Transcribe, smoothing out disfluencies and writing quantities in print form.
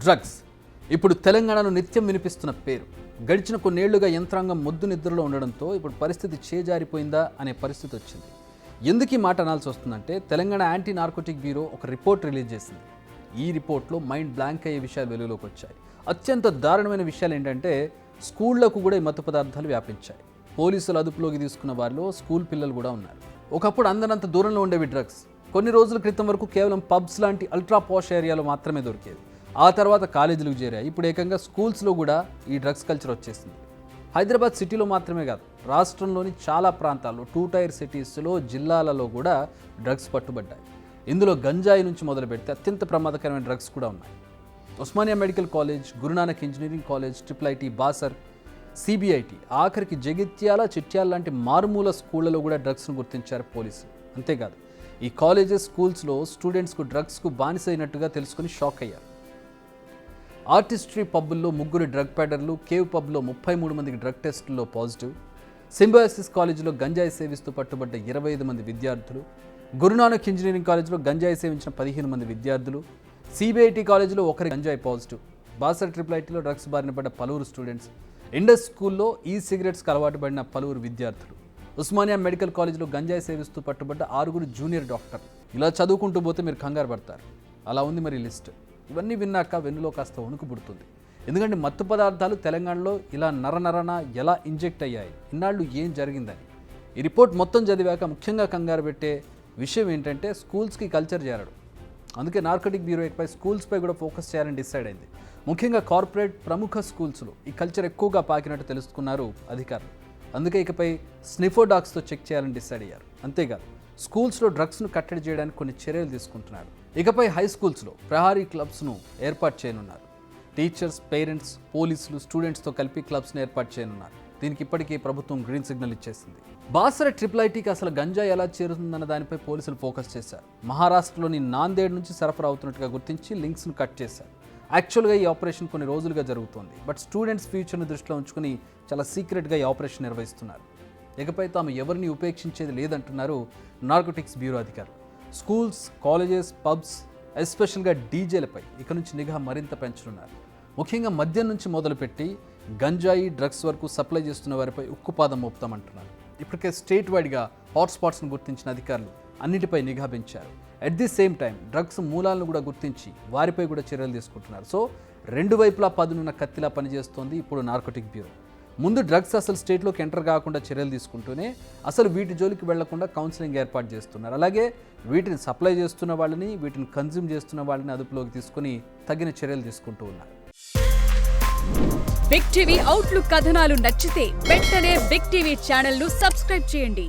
Drugs ఇప్పుడు తెలంగాణలో నిత్యం వినిపిస్తున్న పేరు. గడిచిన కొన్నేళ్లుగా యంత్రాంగం మొద్దు నిద్రలో ఉండడంతో ఇప్పుడు పరిస్థితి చేజారిపోయిందా అనే పరిస్థితి వచ్చింది. ఎందుకు ఈ మాట అనాల్సి వస్తుందంటే తెలంగాణ యాంటీ నార్కోటిక్ బ్యూరో ఒక రిపోర్ట్ రిలీజ్ చేసింది. ఈ రిపోర్ట్లో మైండ్ బ్లాంక్ అయ్యే విషయాలు వెలుగులోకి వచ్చాయి. అత్యంత దారుణమైన విషయాలు ఏంటంటే స్కూళ్లకు కూడా ఈ మత్తు పదార్థాలు వ్యాపించాయి. పోలీసులు అదుపులోకి తీసుకున్న వారిలో స్కూల్ పిల్లలు కూడా ఉన్నారు. ఒకప్పుడు అందరంత దూరంలో ఉండేవి డ్రగ్స్. కొన్ని రోజుల క్రితం వరకు కేవలం పబ్స్ లాంటి అల్ట్రా పాష్ ఏరియాలో మాత్రమే దొరికేవి. ఆ తర్వాత కాలేజీలకు చేరాయి. ఇప్పుడు ఏకంగా స్కూల్స్లో కూడా ఈ డ్రగ్స్ కల్చర్ వచ్చేసింది. హైదరాబాద్ సిటీలో మాత్రమే కాదు, రాష్ట్రంలోని చాలా ప్రాంతాల్లో 2 టైర్ సిటీస్లో, జిల్లాలలో కూడా డ్రగ్స్ పట్టుబడ్డాయి. ఇందులో గంజాయి నుంచి మొదలు పెడితే అత్యంత ప్రమాదకరమైన డ్రగ్స్ కూడా ఉన్నాయి. Osmania medical college, Guru Nanak engineering college, IIIT, Basar, CBIT, ఆఖరికి జగిత్యాల, చిట్యాల లాంటి మారుమూల స్కూళ్లలో కూడా డ్రగ్స్ను గుర్తించారు పోలీసులు. అంతేకాదు ఈ కాలేజెస్, స్కూల్స్లో స్టూడెంట్స్కు డ్రగ్స్కు బానిసైనట్టుగా తెలుసుకుని షాక్ అయ్యారు. ఆర్టిస్ట్రీ పబ్బుల్లో 3 డ్రగ్ ప్యాడర్లు, కేవ్ పబ్లో 33 మందికి డ్రగ్ టెస్టుల్లో పాజిటివ్, సింబయాసిస్ కాలేజీలో గంజాయి సేవిస్తూ పట్టుబడ్డ 25 మంది విద్యార్థులు, గురునానక్ ఇంజనీరింగ్ కాలేజీలో గంజాయి సేవించిన 15 మంది విద్యార్థులు, CBIT కాలేజీలో 1 గంజాయి పాజిటివ్, బాసర్ IIITలో డ్రగ్స్ బారిన పడ్డ పలువురు స్టూడెంట్స్, ఇండస్ స్కూల్లో సిగరెట్స్కి అలవాటు పడిన పలువురు విద్యార్థులు, ఉస్మానియా మెడికల్ కాలేజీలో గంజాయి సేవిస్తూ పట్టుబడ్డ 6 జూనియర్ డాక్టర్లు. ఇలా చదువుకుంటూ పోతే మీరు కంగారు పడతారు. అలా ఉంది మరి లిస్ట్. ఇవన్నీ విన్నాక వెన్నులో కాస్త వణుకు పుడుతుంది. ఎందుకంటే మత్తు పదార్థాలు తెలంగాణలో ఇలా నరనరన ఎలా ఇంజెక్ట్ అయ్యాయి, ఇన్నాళ్ళు ఏం జరిగిందని. ఈ రిపోర్ట్ మొత్తం చదివాక ముఖ్యంగా కంగారు పెట్టే విషయం ఏంటంటే స్కూల్స్కి కల్చర్ చేరడం. అందుకే నార్కోటిక్ బ్యూరో ఇకపై స్కూల్స్పై కూడా ఫోకస్ చేయాలని డిసైడ్ అయింది. ముఖ్యంగా కార్పొరేట్ ప్రముఖ స్కూల్స్లో ఈ కల్చర్ ఎక్కువగా పాకినట్టు తెలుసుకున్నారు అధికారులు. అందుకే ఇకపై స్నిఫర్ డాగ్స్తో చెక్ చేయాలని డిసైడ్ అయ్యారు. అంతేకాదు స్కూల్స్లో డ్రగ్స్ను కట్టడి చేయడానికి కొన్ని చర్యలు తీసుకుంటున్నారు. ఇకపై హై స్కూల్స్లో ప్రహారీ క్లబ్స్ను ఏర్పాటు చేయనున్నారు. టీచర్స్, పేరెంట్స్, పోలీసులు, స్టూడెంట్స్తో కలిపి క్లబ్స్ను ఏర్పాటు చేయనున్నారు. దీనికి ఇప్పటికీ ప్రభుత్వం గ్రీన్ సిగ్నల్ ఇచ్చేసింది. బాసర IIITకి అసలు గంజాయి ఎలా చేరుతుందన్న దానిపై పోలీసులు ఫోకస్ చేశారు. మహారాష్ట్రలోని నాందేడ్ నుంచి సరఫరా అవుతున్నట్టుగా గుర్తించి లింక్స్ను కట్ చేశారు. యాక్చువల్గా ఈ ఆపరేషన్ కొన్ని రోజులుగా జరుగుతోంది. బట్ స్టూడెంట్స్ ఫ్యూచర్ను దృష్టిలో ఉంచుకుని చాలా సీక్రెట్గా ఈ ఆపరేషన్ నిర్వహిస్తున్నారు. ఇకపై తాము ఎవరిని ఉపేక్షించేది లేదంటున్నారు నార్కోటిక్స్ బ్యూరో అధికారులు. స్కూల్స్, కాలేజెస్, పబ్స్, ఎస్పెషల్గా డీజేలపై ఇక నుంచి నిఘా మరింత పెంచనున్నారు. ముఖ్యంగా మద్యం నుంచి మొదలుపెట్టి గంజాయి, డ్రగ్స్ వరకు సప్లై చేస్తున్న వారిపై ఉక్కుపాదం మోపుతామంటున్నారు. ఇప్పటికే స్టేట్ వైడ్గా హాట్స్పాట్స్ను గుర్తించిన అధికారులు అన్నిటిపై నిఘా పెంచారు. At the same time drugs మూలాలను కూడా గుర్తించి వారిపై కూడా చర్యలు తీసుకుంటున్నారు. సో 2 వైపులా పదునున్న కత్తిలా పనిచేస్తోంది ఇప్పుడు నార్కోటిక్ బ్యూరో. ముందు డ్రగ్స్ అసలు స్టేట్లోకి ఎంటర్ కాకుండా చర్యలు తీసుకుంటూనే అసలు వీటి జోలికి వెళ్లకుండా కౌన్సిలింగ్ ఏర్పాటు చేస్తున్నారు. అలాగే వీటిని సప్లై చేస్తున్న వాళ్ళని, వీటిని కన్జ్యూమ్ చేస్తున్న వాళ్ళని అదుపులోకి తీసుకుని తగిన చర్యలు తీసుకుంటూ ఉన్నారు. బిగ్ టీవీ అవుట్లుక్ కథనాలు నచ్చితే వెంటనే బిగ్ టీవీ ఛానల్ ను సబ్స్క్రైబ్ చేయండి.